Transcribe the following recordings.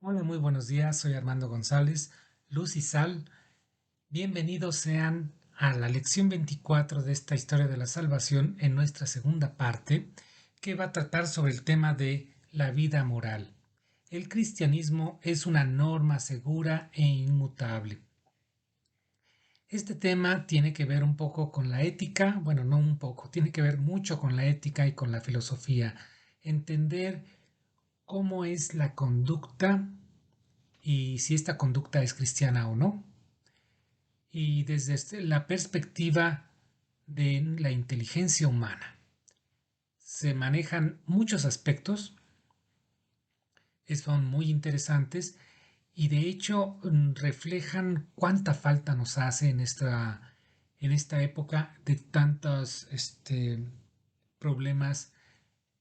Hola, muy buenos días. Soy Armando González. Luz y Sal, bienvenidos sean a la lección 24 de esta historia de la salvación en nuestra segunda parte, que va a tratar sobre el tema de la vida moral. El cristianismo es una norma segura e inmutable. Este tema tiene que ver un poco con la ética, bueno, no un poco, tiene que ver mucho con la ética y con la filosofía. Entender cómo es la conducta y si esta conducta es cristiana o no. Y desde la perspectiva de la inteligencia humana. Se manejan muchos aspectos, son muy interesantes y de hecho reflejan cuánta falta nos hace en esta época de tantos problemas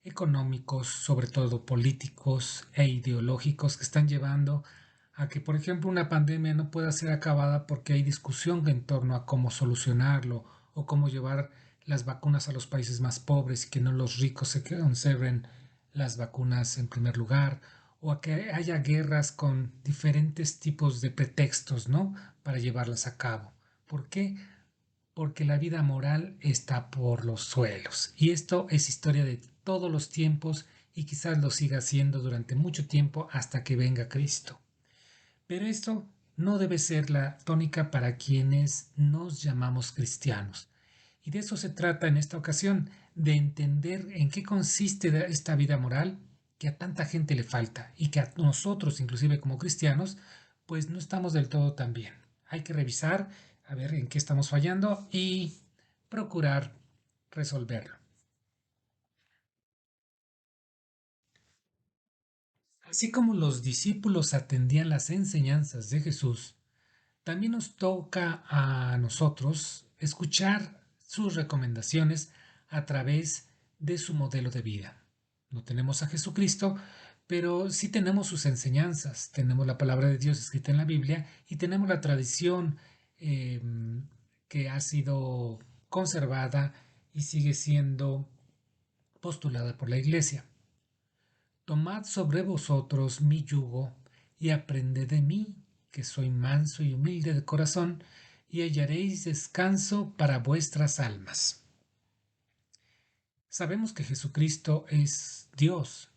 económicos, sobre todo políticos e ideológicos, que están llevando a que, por ejemplo, una pandemia no pueda ser acabada porque hay discusión en torno a cómo solucionarlo o cómo llevar las vacunas a los países más pobres y que no los ricos se conserven las vacunas en primer lugar, o a que haya guerras con diferentes tipos de pretextos, ¿no? Para llevarlas a cabo. ¿Por qué? Porque la vida moral está por los suelos. Y esto es historia de todos los tiempos y quizás lo siga siendo durante mucho tiempo hasta que venga Cristo. Pero esto no debe ser la tónica para quienes nos llamamos cristianos. Y de eso se trata en esta ocasión, de entender en qué consiste esta vida moral que a tanta gente le falta y que a nosotros, inclusive como cristianos, pues no estamos del todo tan bien. Hay que revisar a ver en qué estamos fallando y procurar resolverlo. Así como los discípulos atendían las enseñanzas de Jesús, también nos toca a nosotros escuchar sus recomendaciones a través de su modelo de vida. No tenemos a Jesucristo, pero sí tenemos sus enseñanzas, tenemos la palabra de Dios escrita en la Biblia y tenemos la tradición eh, que ha sido conservada y sigue siendo postulada por la Iglesia. Tomad sobre vosotros mi yugo y aprended de mí, que soy manso y humilde de corazón, y hallaréis descanso para vuestras almas. Sabemos que Jesucristo es Dios.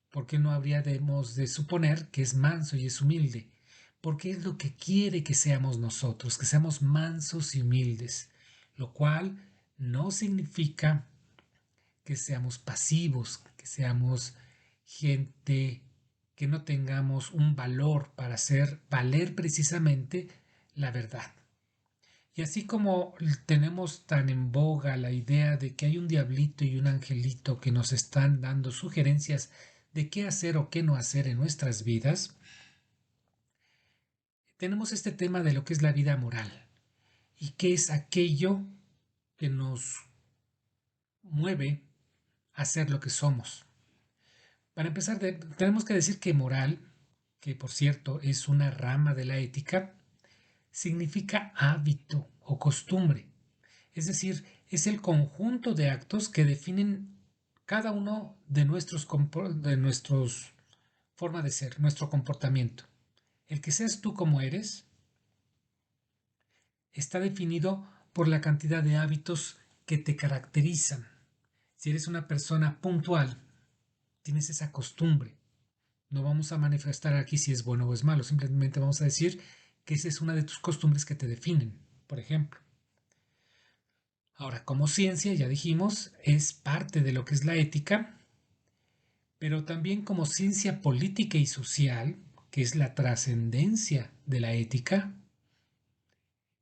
¿Por qué no habríamos de suponer que es manso y es humilde? Porque es lo que quiere que seamos nosotros, que seamos mansos y humildes, lo cual no significa que seamos pasivos, que seamos gente que no tengamos un valor para hacer valer precisamente la verdad. Y así como tenemos tan en boga la idea de que hay un diablito y un angelito que nos están dando sugerencias de qué hacer o qué no hacer en nuestras vidas, tenemos este tema de lo que es la vida moral y qué es aquello que nos mueve a ser lo que somos. Para empezar, tenemos que decir que moral, que por cierto es una rama de la ética, significa hábito o costumbre. Es decir, es el conjunto de actos que definen cada uno de nuestros forma de ser, nuestro comportamiento. El que seas tú como eres está definido por la cantidad de hábitos que te caracterizan. Si eres una persona puntual, tienes esa costumbre. No vamos a manifestar aquí si es bueno o es malo, simplemente vamos a decir que esa es una de tus costumbres que te definen, por ejemplo. Ahora, como ciencia, ya dijimos, es parte de lo que es la ética, pero también como ciencia política y social, que es la trascendencia de la ética,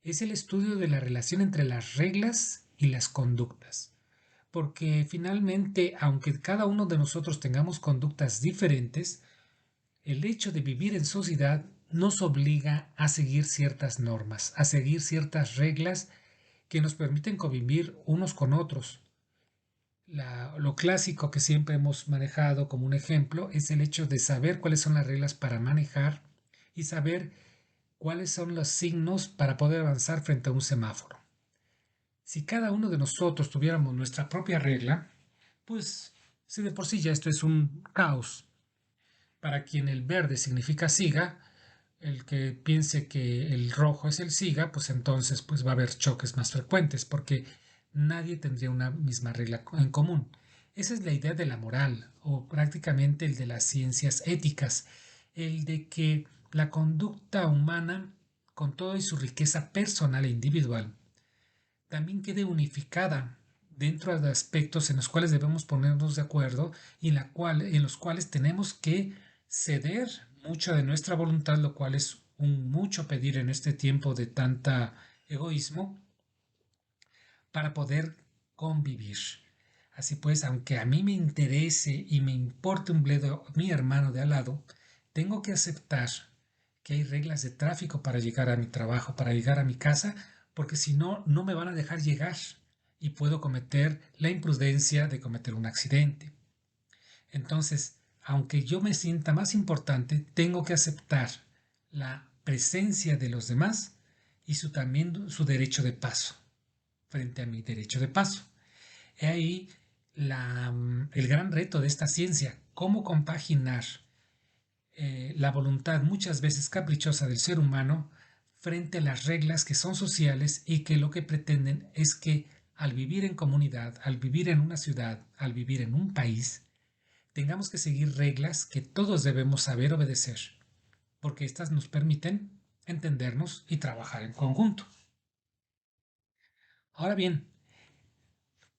es el estudio de la relación entre las reglas y las conductas. Porque finalmente, aunque cada uno de nosotros tengamos conductas diferentes, el hecho de vivir en sociedad nos obliga a seguir ciertas normas, a seguir ciertas reglas que nos permiten convivir unos con otros. Lo clásico que siempre hemos manejado como un ejemplo es el hecho de saber cuáles son las reglas para manejar y saber cuáles son los signos para poder avanzar frente a un semáforo. Si cada uno de nosotros tuviéramos nuestra propia regla, pues si de por sí ya esto es un caos. Para quien el verde significa siga, el que piense que el rojo es el siga, pues entonces pues va a haber choques más frecuentes porque nadie tendría una misma regla en común. Esa es la idea de la moral o prácticamente el de las ciencias éticas, el de que la conducta humana, con toda y su riqueza personal e individual, también quede unificada dentro de aspectos en los cuales debemos ponernos de acuerdo y en los cuales tenemos que ceder mucha de nuestra voluntad, lo cual es un mucho pedir en este tiempo de tanta egoísmo, para poder convivir. Así pues, aunque a mí me interese y me importe un bledo mi hermano de al lado, tengo que aceptar que hay reglas de tráfico para llegar a mi trabajo, para llegar a mi casa, porque si no, no me van a dejar llegar y puedo cometer la imprudencia de cometer un accidente. Entonces, aunque yo me sienta más importante, tengo que aceptar la presencia de los demás y también su derecho de paso frente a mi derecho de paso. He ahí el gran reto de esta ciencia, cómo compaginar la voluntad muchas veces caprichosa del ser humano frente a las reglas que son sociales y que lo que pretenden es que al vivir en comunidad, al vivir en una ciudad, al vivir en un país, tengamos que seguir reglas que todos debemos saber obedecer, porque éstas nos permiten entendernos y trabajar en conjunto. Ahora bien,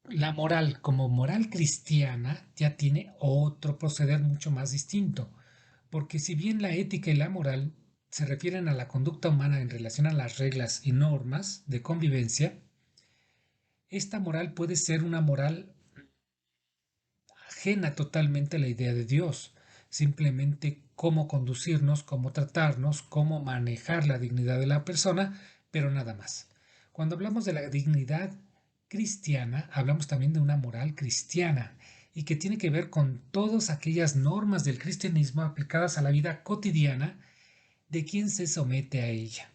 la moral como moral cristiana ya tiene otro proceder mucho más distinto, porque si bien la ética y la moral se refieren a la conducta humana en relación a las reglas y normas de convivencia, esta moral puede ser una moral ajena totalmente a la idea de Dios, simplemente cómo conducirnos, cómo tratarnos, cómo manejar la dignidad de la persona, pero nada más. Cuando hablamos de la dignidad cristiana, hablamos también de una moral cristiana y que tiene que ver con todas aquellas normas del cristianismo aplicadas a la vida cotidiana de quien se somete a ella.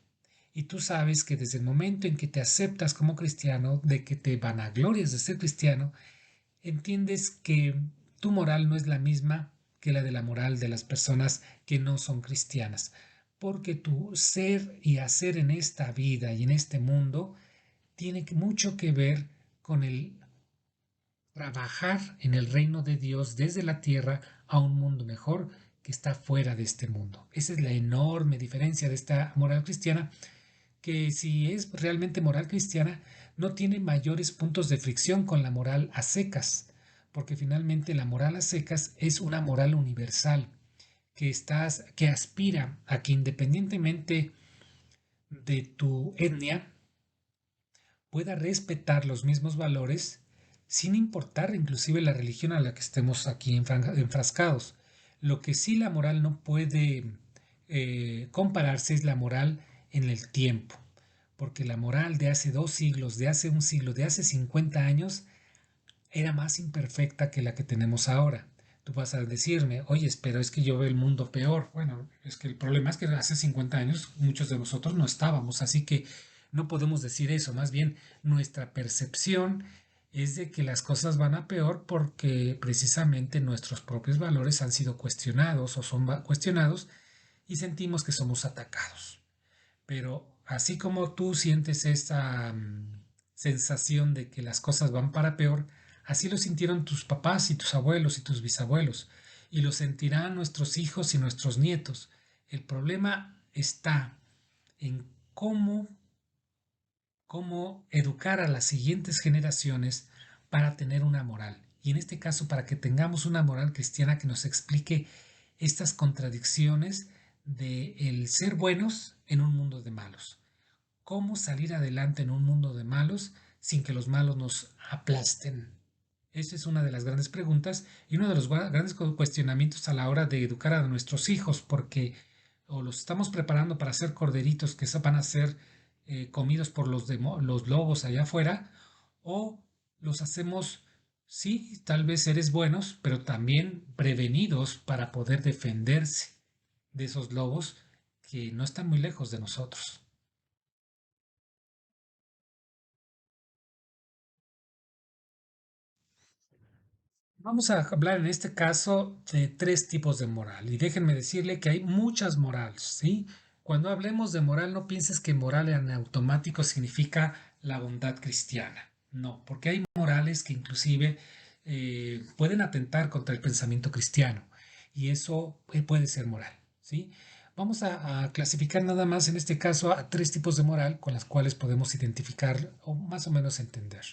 Y tú sabes que desde el momento en que te aceptas como cristiano, de que te vanaglorias de ser cristiano, entiendes que tu moral no es la misma que la de la moral de las personas que no son cristianas, porque tu ser y hacer en esta vida y en este mundo tiene mucho que ver con el trabajar en el reino de Dios desde la tierra a un mundo mejor que está fuera de este mundo. Esa es la enorme diferencia de esta moral cristiana, que si es realmente moral cristiana, no tiene mayores puntos de fricción con la moral a secas, porque finalmente la moral a secas es una moral universal que aspira a que independientemente de tu etnia pueda respetar los mismos valores sin importar inclusive la religión a la que estemos aquí enfrascados. Lo que sí la moral no puede compararse es la moral en el tiempo, porque la moral de hace 2 siglos, de hace un siglo, de hace 50 años, era más imperfecta que la que tenemos ahora. Tú vas a decirme, oye, pero es que yo veo el mundo peor. Bueno, es que el problema es que hace 50 años muchos de nosotros no estábamos, así que no podemos decir eso. Más bien, nuestra percepción es de que las cosas van a peor porque precisamente nuestros propios valores han sido cuestionados o son cuestionados y sentimos que somos atacados. Pero así como tú sientes esa sensación de que las cosas van para peor, así lo sintieron tus papás y tus abuelos y tus bisabuelos, y lo sentirán nuestros hijos y nuestros nietos. El problema está en cómo educar a las siguientes generaciones para tener una moral. Y en este caso, para que tengamos una moral cristiana que nos explique estas contradicciones de el ser buenos en un mundo de malos. ¿Cómo salir adelante en un mundo de malos sin que los malos nos aplasten? Esa es una de las grandes preguntas y uno de los grandes cuestionamientos a la hora de educar a nuestros hijos, porque o los estamos preparando para ser corderitos que van a ser comidos por los lobos allá afuera, o los hacemos, sí, tal vez seres buenos, pero también prevenidos para poder defenderse de esos lobos que no están muy lejos de nosotros. Vamos a hablar en este caso de tres tipos de moral y déjenme decirle que hay muchas morales, ¿sí? Cuando hablemos de moral, no pienses que moral en automático significa la bondad cristiana. No, porque hay morales que inclusive pueden atentar contra el pensamiento cristiano y eso puede ser moral, ¿sí? Vamos a clasificar nada más en este caso a tres tipos de moral con las cuales podemos identificar o más o menos entender.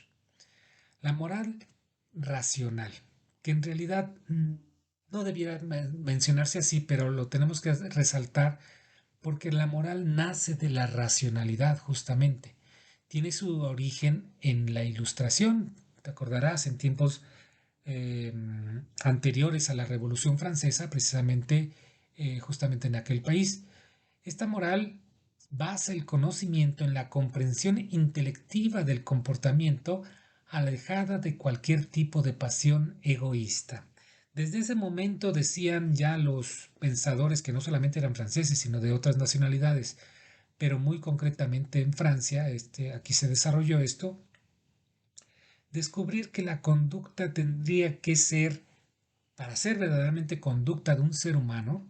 La moral racional, que en realidad no debiera mencionarse así, pero lo tenemos que resaltar porque la moral nace de la racionalidad justamente. Tiene su origen en la Ilustración. Te acordarás, en tiempos eh, anteriores a la Revolución Francesa, precisamente, justamente en aquel país. Esta moral basa el conocimiento en la comprensión intelectiva del comportamiento alejada de cualquier tipo de pasión egoísta. Desde ese momento decían ya los pensadores que no solamente eran franceses, sino de otras nacionalidades, pero muy concretamente en Francia, aquí se desarrolló esto, descubrir que la conducta tendría que ser, para ser verdaderamente conducta de un ser humano,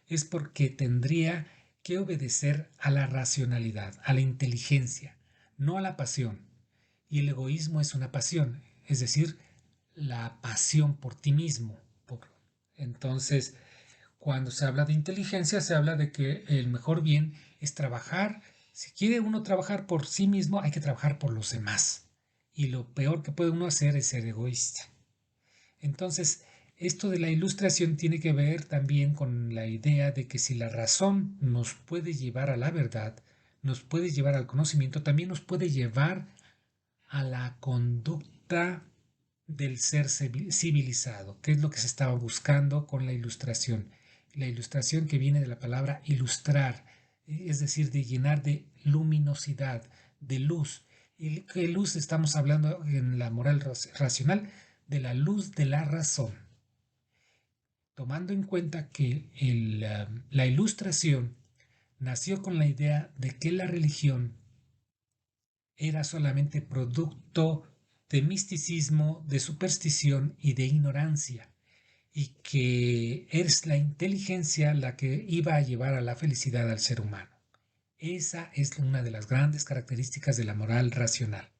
es porque tendría que obedecer a la racionalidad, a la inteligencia, no a la pasión. Y el egoísmo es una pasión, es decir, la pasión por ti mismo. Entonces, cuando se habla de inteligencia, se habla de que el mejor bien es trabajar. Si quiere uno trabajar por sí mismo, hay que trabajar por los demás. Y lo peor que puede uno hacer es ser egoísta. Entonces, esto de la ilustración tiene que ver también con la idea de que si la razón nos puede llevar a la verdad, nos puede llevar al conocimiento, también nos puede llevar a la conducta del ser civilizado, que es lo que se estaba buscando con la ilustración. La ilustración que viene de la palabra ilustrar, es decir, de llenar de luminosidad, de luz. ¿Y qué luz estamos hablando en la moral racional? De la luz de la razón. Tomando en cuenta que la ilustración nació con la idea de que la religión era solamente producto de misticismo, de superstición y de ignorancia, y que es la inteligencia la que iba a llevar a la felicidad al ser humano. Esa es una de las grandes características de la moral racional.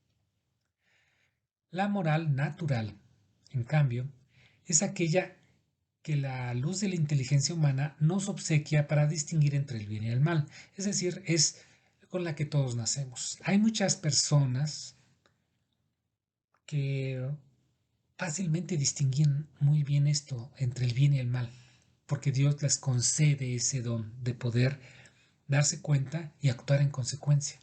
La moral natural, en cambio, es aquella que la luz de la inteligencia humana nos obsequia para distinguir entre el bien y el mal, es decir, es con la que todos nacemos. Hay muchas personas que fácilmente distinguen muy bien esto entre el bien y el mal, porque Dios les concede ese don de poder darse cuenta y actuar en consecuencia.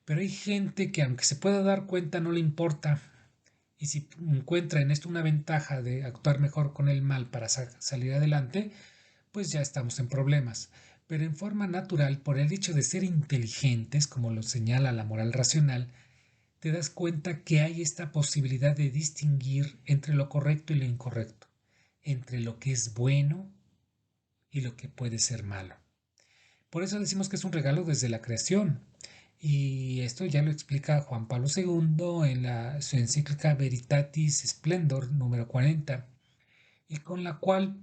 Pero hay gente que aunque se pueda dar cuenta no le importa y si encuentra en esto una ventaja de actuar mejor con el mal para salir adelante, pues ya estamos en problemas. Pero en forma natural, por el hecho de ser inteligentes, como lo señala la moral racional, te das cuenta que hay esta posibilidad de distinguir entre lo correcto y lo incorrecto, entre lo que es bueno y lo que puede ser malo. Por eso decimos que es un regalo desde la creación. Y esto ya lo explica Juan Pablo II en su encíclica Veritatis Splendor número 40, y con la cual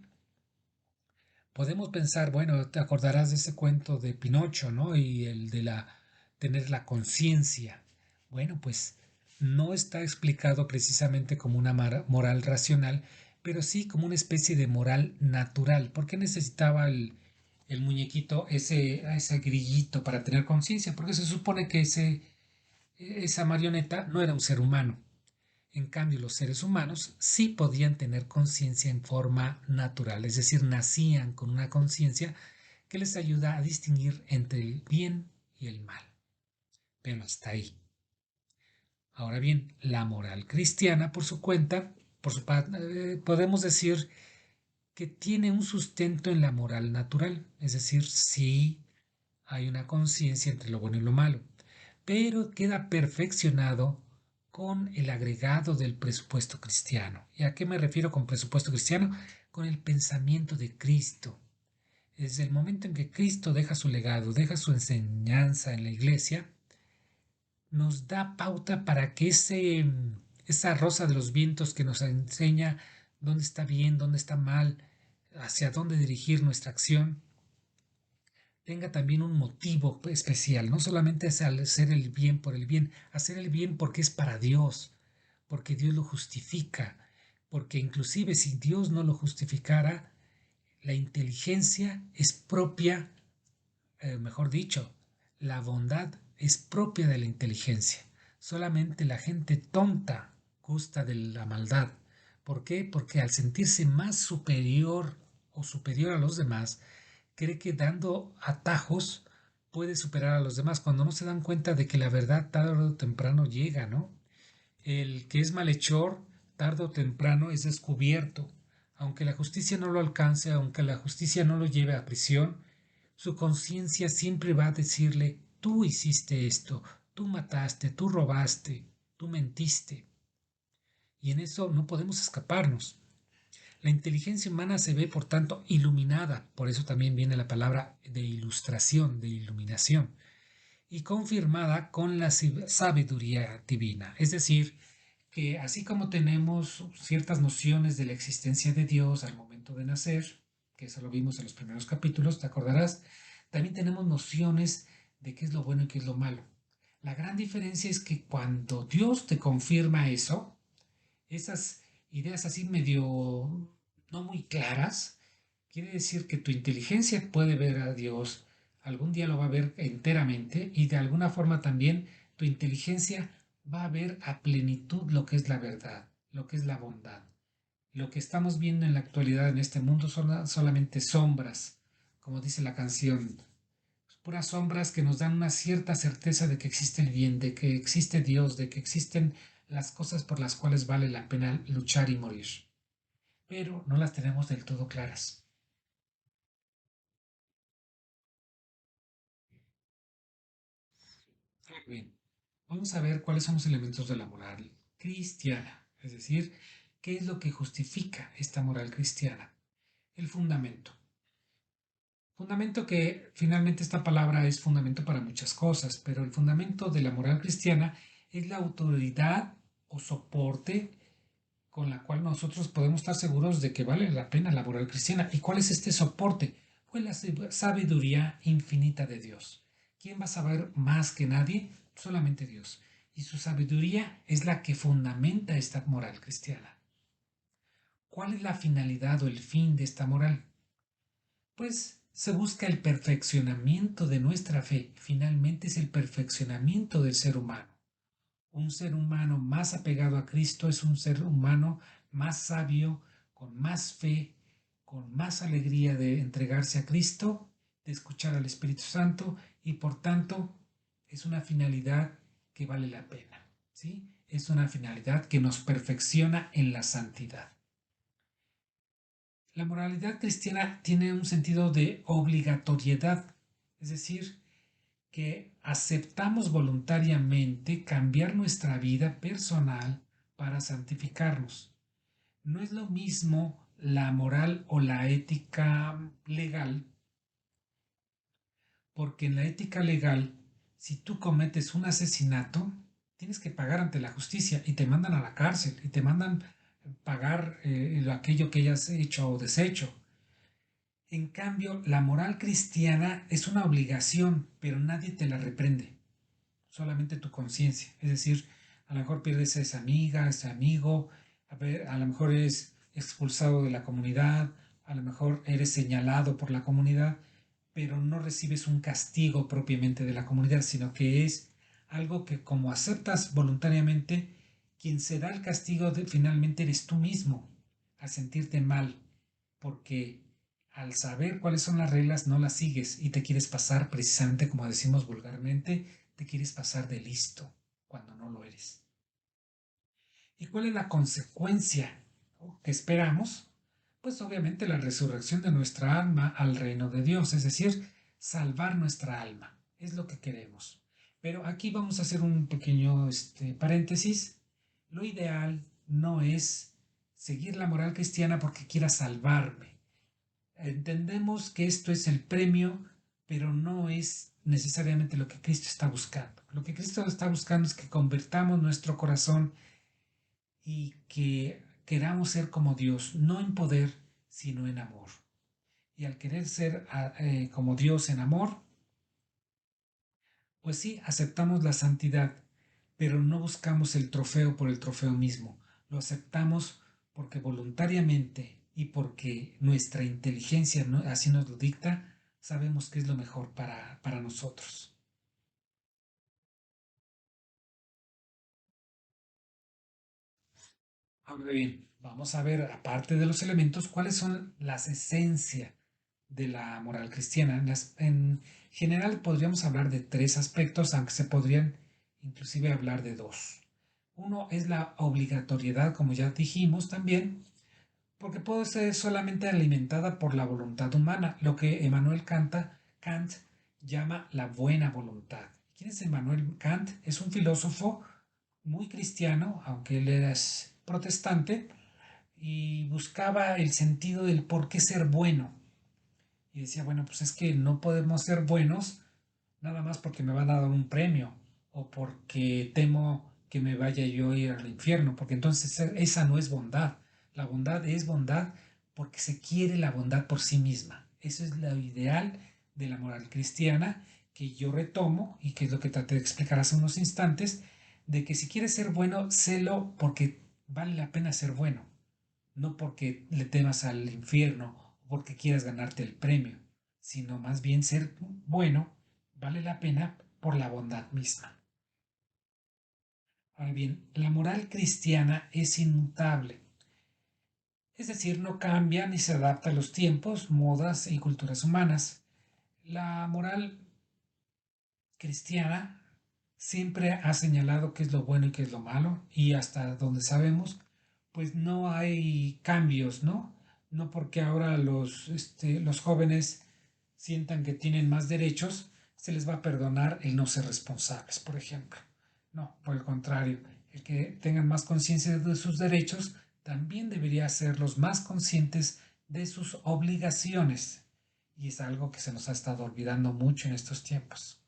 podemos pensar, bueno, te acordarás de ese cuento de Pinocho, ¿no? Y el de tener la conciencia. Bueno, pues no está explicado precisamente como una moral racional, pero sí como una especie de moral natural. ¿Por qué necesitaba el muñequito ese grillito para tener conciencia? Porque se supone que esa marioneta no era un ser humano. En cambio, los seres humanos sí podían tener conciencia en forma natural, es decir, nacían con una conciencia que les ayuda a distinguir entre el bien y el mal. Pero hasta ahí. Ahora bien, la moral cristiana, por su cuenta, podemos decir que tiene un sustento en la moral natural, es decir, sí hay una conciencia entre lo bueno y lo malo, pero queda perfeccionado con el agregado del presupuesto cristiano. ¿Y a qué me refiero con presupuesto cristiano? Con el pensamiento de Cristo. Desde el momento en que Cristo deja su legado, deja su enseñanza en la iglesia, nos da pauta para que esa rosa de los vientos que nos enseña dónde está bien, dónde está mal, hacia dónde dirigir nuestra acción, tenga también un motivo especial. No solamente es hacer el bien por el bien, hacer el bien porque es para Dios, porque Dios lo justifica, porque inclusive si Dios no lo justificara, la inteligencia es propia, mejor dicho, la bondad es propia de la inteligencia. Solamente la gente tonta gusta de la maldad. ¿Por qué? Porque al sentirse más superior o superior a los demás, cree que dando atajos puede superar a los demás, cuando no se dan cuenta de que la verdad tarde o temprano llega, ¿no? El que es malhechor, tarde o temprano es descubierto. Aunque la justicia no lo alcance, aunque la justicia no lo lleve a prisión, su conciencia siempre va a decirle, tú hiciste esto, tú mataste, tú robaste, tú mentiste. Y en eso no podemos escaparnos. La inteligencia humana se ve, por tanto, iluminada, por eso también viene la palabra de ilustración, de iluminación, y confirmada con la sabiduría divina. Es decir, que así como tenemos ciertas nociones de la existencia de Dios al momento de nacer, que eso lo vimos en los primeros capítulos, te acordarás, también tenemos nociones de qué es lo bueno y qué es lo malo. La gran diferencia es que cuando Dios te confirma eso, esas ideas así medio no muy claras, quiere decir que tu inteligencia puede ver a Dios, algún día lo va a ver enteramente y de alguna forma también tu inteligencia va a ver a plenitud lo que es la verdad, lo que es la bondad. Lo que estamos viendo en la actualidad en este mundo son solamente sombras, como dice la canción, puras sombras que nos dan una cierta certeza de que existe el bien, de que existe Dios, de que existen las cosas por las cuales vale la pena luchar y morir. Pero no las tenemos del todo claras. Bien, vamos a ver cuáles son los elementos de la moral cristiana, es decir, qué es lo que justifica esta moral cristiana. El fundamento. Fundamento que finalmente esta palabra es fundamento para muchas cosas, pero el fundamento de la moral cristiana es la autoridad o soporte con la cual nosotros podemos estar seguros de que vale la pena la moral cristiana. ¿Y cuál es este soporte? Pues la sabiduría infinita de Dios. ¿Quién va a saber más que nadie? Solamente Dios. Y su sabiduría es la que fundamenta esta moral cristiana. ¿Cuál es la finalidad o el fin de esta moral? Pues se busca el perfeccionamiento de nuestra fe. Finalmente es el perfeccionamiento del ser humano. Un ser humano más apegado a Cristo es un ser humano más sabio, con más fe, con más alegría de entregarse a Cristo, de escuchar al Espíritu Santo y por tanto es una finalidad que vale la pena, ¿sí? Es una finalidad que nos perfecciona en la santidad. La moralidad cristiana tiene un sentido de obligatoriedad, es decir, que aceptamos voluntariamente cambiar nuestra vida personal para santificarnos. No es lo mismo la moral o la ética legal, porque en la ética legal, si tú cometes un asesinato, tienes que pagar ante la justicia y te mandan a la cárcel y te mandan pagar aquello que hayas hecho o deshecho. En cambio, la moral cristiana es una obligación, pero nadie te la reprende, solamente tu conciencia. Es decir, a lo mejor pierdes a esa amiga, a ese amigo, a lo mejor eres expulsado de la comunidad, a lo mejor eres señalado por la comunidad, pero no recibes un castigo propiamente de la comunidad, sino que es algo que como aceptas voluntariamente, quien se da el castigo finalmente eres tú mismo, al sentirte mal, porque al saber cuáles son las reglas no las sigues y te quieres pasar precisamente como decimos vulgarmente, te quieres pasar de listo cuando no lo eres. ¿Y cuál es la consecuencia que esperamos? Pues obviamente la resurrección de nuestra alma al reino de Dios, es decir, salvar nuestra alma. Es lo que queremos. Pero aquí vamos a hacer un pequeño paréntesis. Lo ideal no es seguir la moral cristiana porque quiera salvarme. Entendemos que esto es el premio, pero no es necesariamente lo que Cristo está buscando. Lo que Cristo está buscando es que convertamos nuestro corazón y que queramos ser como Dios, no en poder, sino en amor. Y al querer ser como Dios en amor, pues sí, aceptamos la santidad, pero no buscamos el trofeo por el trofeo mismo. Lo aceptamos porque voluntariamente y porque nuestra inteligencia así nos lo dicta, sabemos que es lo mejor para nosotros. Ahora bien, vamos a ver, aparte de los elementos, cuáles son las esencias de la moral cristiana. En general podríamos hablar de tres aspectos, aunque se podrían inclusive hablar de dos. Uno es la obligatoriedad, como ya dijimos también, porque puede ser solamente alimentada por la voluntad humana, lo que Kant llama la buena voluntad. ¿Quién es Emmanuel Kant? Es un filósofo muy cristiano, aunque él era protestante, y buscaba el sentido del por qué ser bueno. Y decía, bueno, pues es que no podemos ser buenos nada más porque me van a dar un premio o porque temo que me vaya yo a ir al infierno, porque entonces esa no es bondad. La bondad es bondad porque se quiere la bondad por sí misma. Eso es lo ideal de la moral cristiana que yo retomo y que es lo que traté de explicar hace unos instantes, de que si quieres ser bueno, sélo porque vale la pena ser bueno, no porque le temas al infierno o porque quieras ganarte el premio, sino más bien ser bueno vale la pena por la bondad misma. Ahora bien, la moral cristiana es inmutable, es decir, no cambia ni se adapta a los tiempos, modas y culturas humanas. La moral cristiana siempre ha señalado qué es lo bueno y qué es lo malo, y hasta donde sabemos, pues no hay cambios, ¿no? No porque ahora los jóvenes sientan que tienen más derechos, se les va a perdonar el no ser responsables, por ejemplo. No, por el contrario, el que tengan más conciencia de sus derechos también debería ser los más conscientes de sus obligaciones. Y es algo que se nos ha estado olvidando mucho en estos tiempos.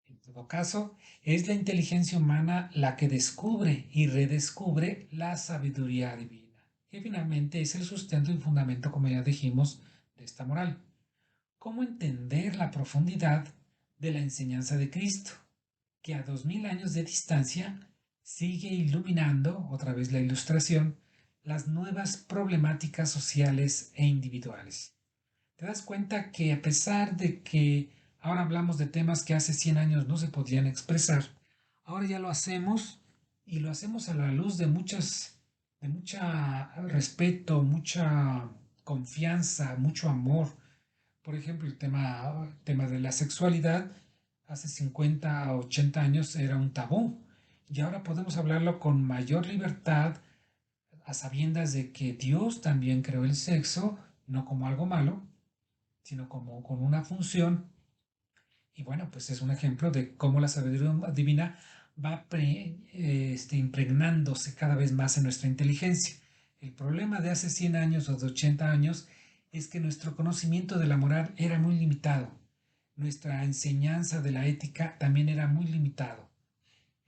En todo caso, es la inteligencia humana la que descubre y redescubre la sabiduría divina, que finalmente es el sustento y fundamento, como ya dijimos, de esta moral. ¿Cómo entender la profundidad de la enseñanza de Cristo, que a 2000 años de distancia sigue iluminando, otra vez la ilustración, las nuevas problemáticas sociales e individuales? Te das cuenta que a pesar de que ahora hablamos de temas que hace 100 años no se podían expresar, ahora ya lo hacemos y lo hacemos a la luz de mucha respeto, mucha confianza, mucho amor. Por ejemplo, el tema de la sexualidad hace 50 a 80 años era un tabú y ahora podemos hablarlo con mayor libertad a sabiendas de que Dios también creó el sexo, no como algo malo, sino como con una función. Y bueno, pues es un ejemplo de cómo la sabiduría divina va impregnándose cada vez más en nuestra inteligencia. El problema de hace 100 años o de 80 años es que nuestro conocimiento de la moral era muy limitado. Nuestra enseñanza de la ética también era muy limitado.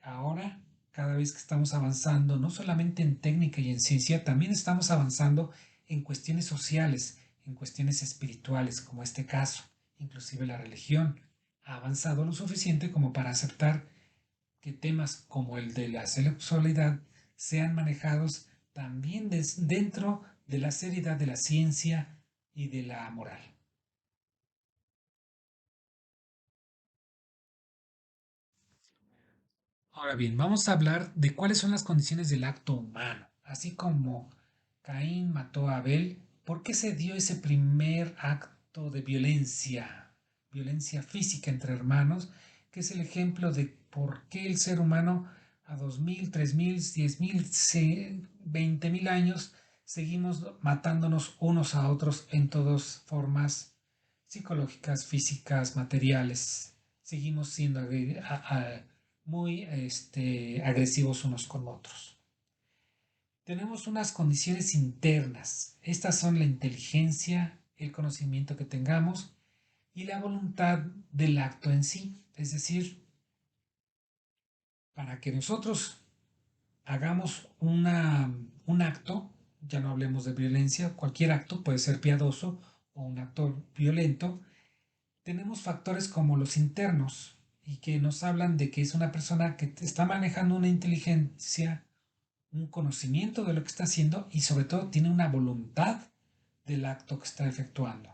Ahora, cada vez que estamos avanzando, no solamente en técnica y en ciencia, también estamos avanzando en cuestiones sociales, en cuestiones espirituales, como este caso. Inclusive la religión ha avanzado lo suficiente como para aceptar que temas como el de la sexualidad sean manejados también dentro de la seriedad de la ciencia y de la moral. Ahora bien, vamos a hablar de cuáles son las condiciones del acto humano. Así como Caín mató a Abel, ¿por qué se dio ese primer acto de violencia, violencia física entre hermanos, que es el ejemplo de por qué el ser humano a 2000, 3000, 10000, 20000 años seguimos matándonos unos a otros en todas formas psicológicas, físicas, materiales? Seguimos siendo muy agresivos unos con otros. Tenemos unas condiciones internas. Estas son la inteligencia, el conocimiento que tengamos y la voluntad del acto en sí. Es decir, para que nosotros hagamos un acto, ya no hablemos de violencia, cualquier acto puede ser piadoso o un acto violento, tenemos factores como los internos y que nos hablan de que es una persona que está manejando una inteligencia, un conocimiento de lo que está haciendo y sobre todo tiene una voluntad del acto que está efectuando.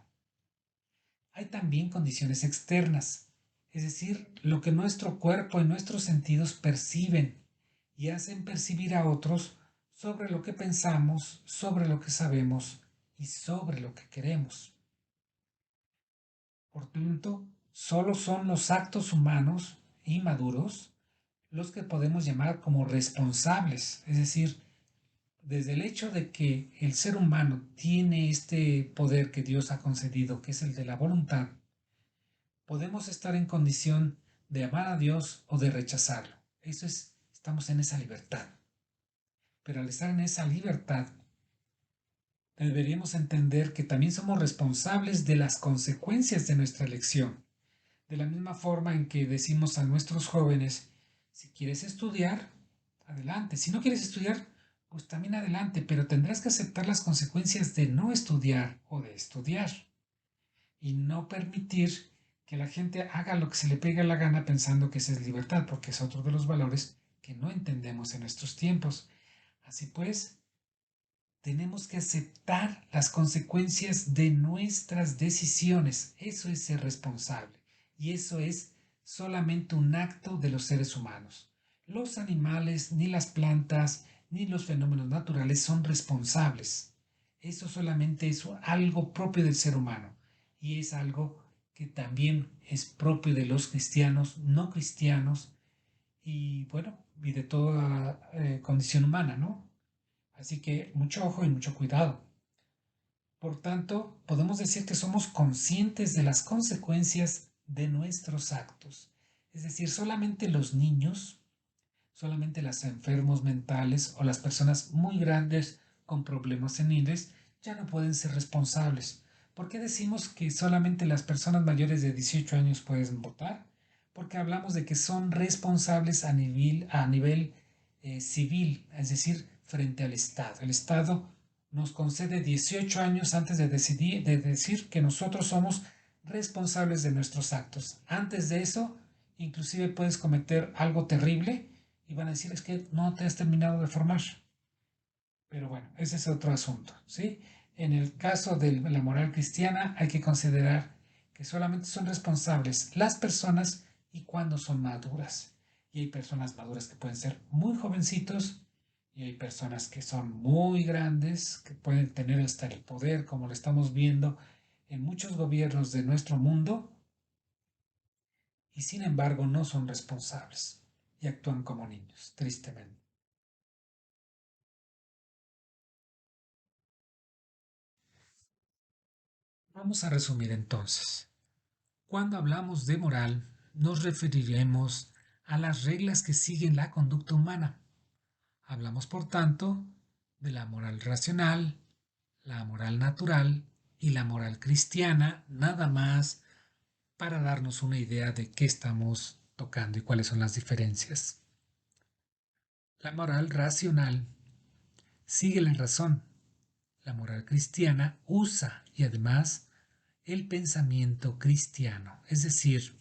Hay también condiciones externas, es decir, lo que nuestro cuerpo y nuestros sentidos perciben y hacen percibir a otros sobre lo que pensamos, sobre lo que sabemos y sobre lo que queremos. Por tanto, solo son los actos humanos y maduros los que podemos llamar como responsables, es decir, desde el hecho de que el ser humano tiene este poder que Dios ha concedido, que es el de la voluntad, podemos estar en condición de amar a Dios o de rechazarlo. Eso es, estamos en esa libertad. Pero al estar en esa libertad, deberíamos entender que también somos responsables de las consecuencias de nuestra elección. De la misma forma en que decimos a nuestros jóvenes, si quieres estudiar, adelante. Si no quieres estudiar, pues también adelante, pero tendrás que aceptar las consecuencias de no estudiar o de estudiar y no permitir que la gente haga lo que se le pegue la gana pensando que esa es libertad, porque es otro de los valores que no entendemos en estos tiempos. Así pues, tenemos que aceptar las consecuencias de nuestras decisiones. Eso es ser responsable. Y eso es solamente un acto de los seres humanos. Los animales, ni las plantas, ni los fenómenos naturales son responsables. Eso solamente es algo propio del ser humano. Y es algo que también es propio de los cristianos, no cristianos, y bueno, y de toda condición humana, ¿no? Así que mucho ojo y mucho cuidado. Por tanto, podemos decir que somos conscientes de las consecuencias de nuestros actos. Es decir, solamente los niños, solamente los enfermos mentales o las personas muy grandes con problemas seniles ya no pueden ser responsables. ¿Por qué decimos que solamente las personas mayores de 18 años pueden votar? Porque hablamos de que son responsables a nivel civil, es decir, frente al Estado. El Estado nos concede 18 años antes de decir que nosotros somos responsables de nuestros actos. Antes de eso, inclusive puedes cometer algo terrible y van a decir es que no te has terminado de formar. Pero bueno, ese es otro asunto, ¿sí? En el caso de la moral cristiana hay que considerar que solamente son responsables las personas y cuando son maduras. Y hay personas maduras que pueden ser muy jovencitos y hay personas que son muy grandes, que pueden tener hasta el poder, como lo estamos viendo en muchos gobiernos de nuestro mundo, y sin embargo no son responsables y actúan como niños, tristemente. Vamos a resumir entonces. Cuando hablamos de moral, nos referiremos a las reglas que siguen la conducta humana. Hablamos, por tanto, de la moral racional, la moral natural y la moral cristiana, nada más para darnos una idea de qué estamos tocando y cuáles son las diferencias. La moral racional sigue la razón. La moral cristiana usa y además el pensamiento cristiano, es decir,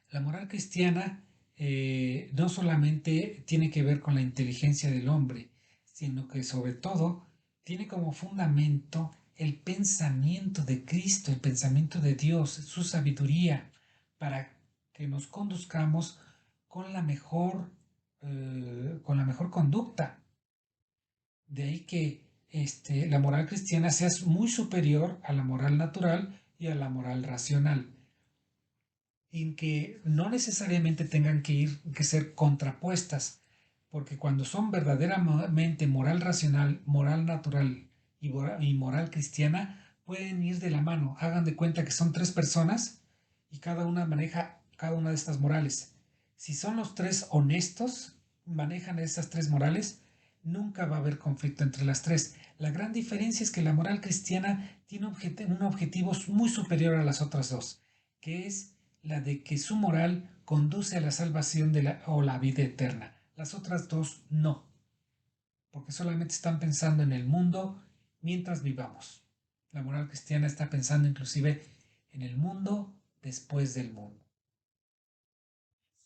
la moral cristiana no solamente tiene que ver con la inteligencia del hombre, sino que sobre todo tiene como fundamento el pensamiento de Cristo, el pensamiento de Dios, su sabiduría, para que nos conduzcamos con la mejor conducta. De ahí que la moral cristiana sea muy superior a la moral natural y a la moral racional, en que no necesariamente tengan que ser contrapuestas, porque cuando son verdaderamente moral racional, moral natural y moral cristiana, pueden ir de la mano. Hagan de cuenta que son tres personas y cada una maneja cada una de estas morales. Si son los tres honestos, manejan esas tres morales, nunca va a haber conflicto entre las tres. La gran diferencia es que la moral cristiana tiene un objetivo muy superior a las otras dos, que es la de que su moral conduce a la salvación o la vida eterna. Las otras dos no, porque solamente están pensando en el mundo mientras vivamos. La moral cristiana está pensando inclusive en el mundo después del mundo.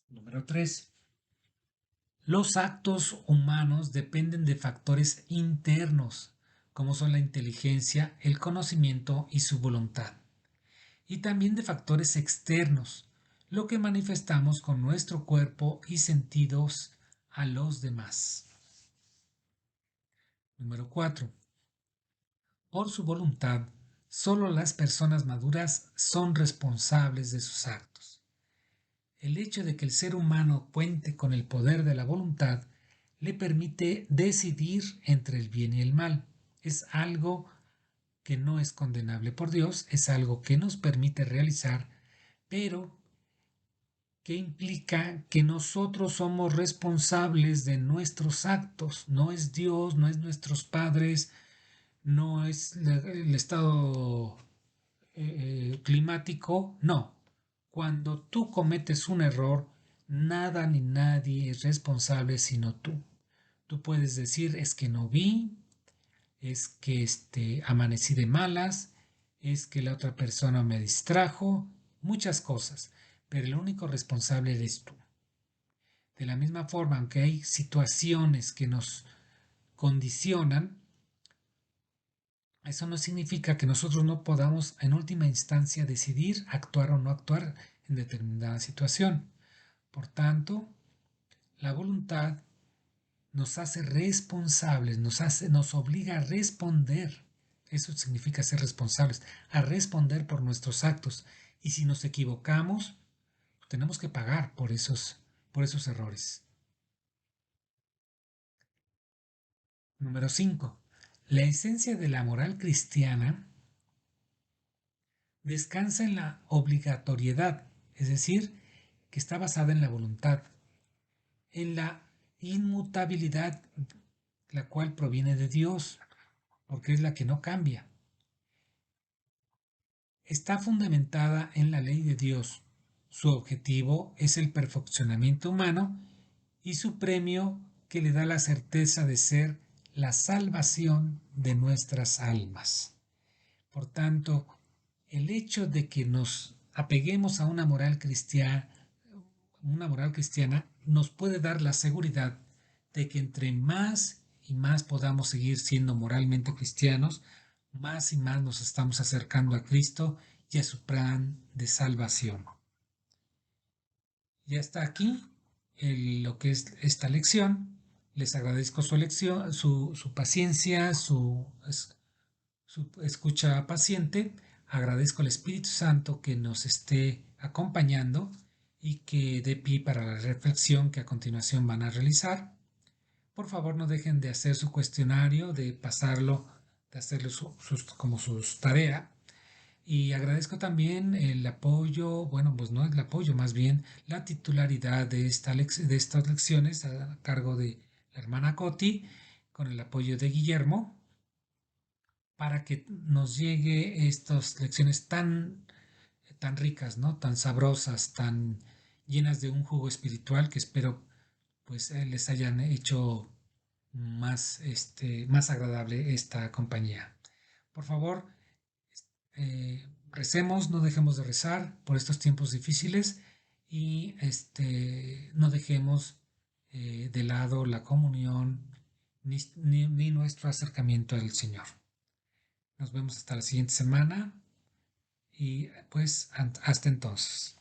Número 3. Los actos humanos dependen de factores internos, como son la inteligencia, el conocimiento y su voluntad, y también de factores externos, lo que manifestamos con nuestro cuerpo y sentidos a los demás. Número 4. Por su voluntad, solo las personas maduras son responsables de sus actos. El hecho de que el ser humano cuente con el poder de la voluntad le permite decidir entre el bien y el mal. Es algo que no es condenable por Dios, es algo que nos permite realizar, pero que implica que nosotros somos responsables de nuestros actos. No es Dios, no es nuestros padres, no es el estado climático, no. Cuando tú cometes un error, nada ni nadie es responsable sino tú. Tú puedes decir es que no vi, es que amanecí de malas, es que la otra persona me distrajo, muchas cosas, pero el único responsable eres tú. De la misma forma, aunque hay situaciones que nos condicionan, eso no significa que nosotros no podamos en última instancia decidir actuar o no actuar en determinada situación. Por tanto, la voluntad nos hace responsables, nos obliga a responder. Eso significa ser responsables, a responder por nuestros actos. Y si nos equivocamos, tenemos que pagar por esos errores. Número 5. La esencia de la moral cristiana descansa en la obligatoriedad, es decir, que está basada en la voluntad, en la inmutabilidad, la cual proviene de Dios, porque es la que no cambia. Está fundamentada en la ley de Dios. Su objetivo es el perfeccionamiento humano y su premio que le da la certeza de ser la salvación de nuestras almas. Por tanto, el hecho de que nos apeguemos a una moral cristiana nos puede dar la seguridad de que entre más y más podamos seguir siendo moralmente cristianos, más y más nos estamos acercando a Cristo y a su plan de salvación. Ya está aquí lo que es esta lección. Les agradezco su lección, su paciencia, su escucha paciente. Agradezco al Espíritu Santo que nos esté acompañando y que dé pie para la reflexión que a continuación van a realizar. Por favor, no dejen de hacer su cuestionario, de pasarlo, de hacerlo como sus tareas. Y agradezco también el apoyo, bueno, pues no el apoyo, más bien la titularidad de estas lecciones a cargo de la hermana Coti, con el apoyo de Guillermo, para que nos llegue estas lecciones tan ricas, ¿no? Tan sabrosas, tan llenas de un jugo espiritual que espero pues les hayan hecho más agradable esta compañía. Por favor, recemos, no dejemos de rezar por estos tiempos difíciles y no dejemos de lado la comunión ni nuestro acercamiento al Señor. Nos vemos hasta la siguiente semana y pues hasta entonces.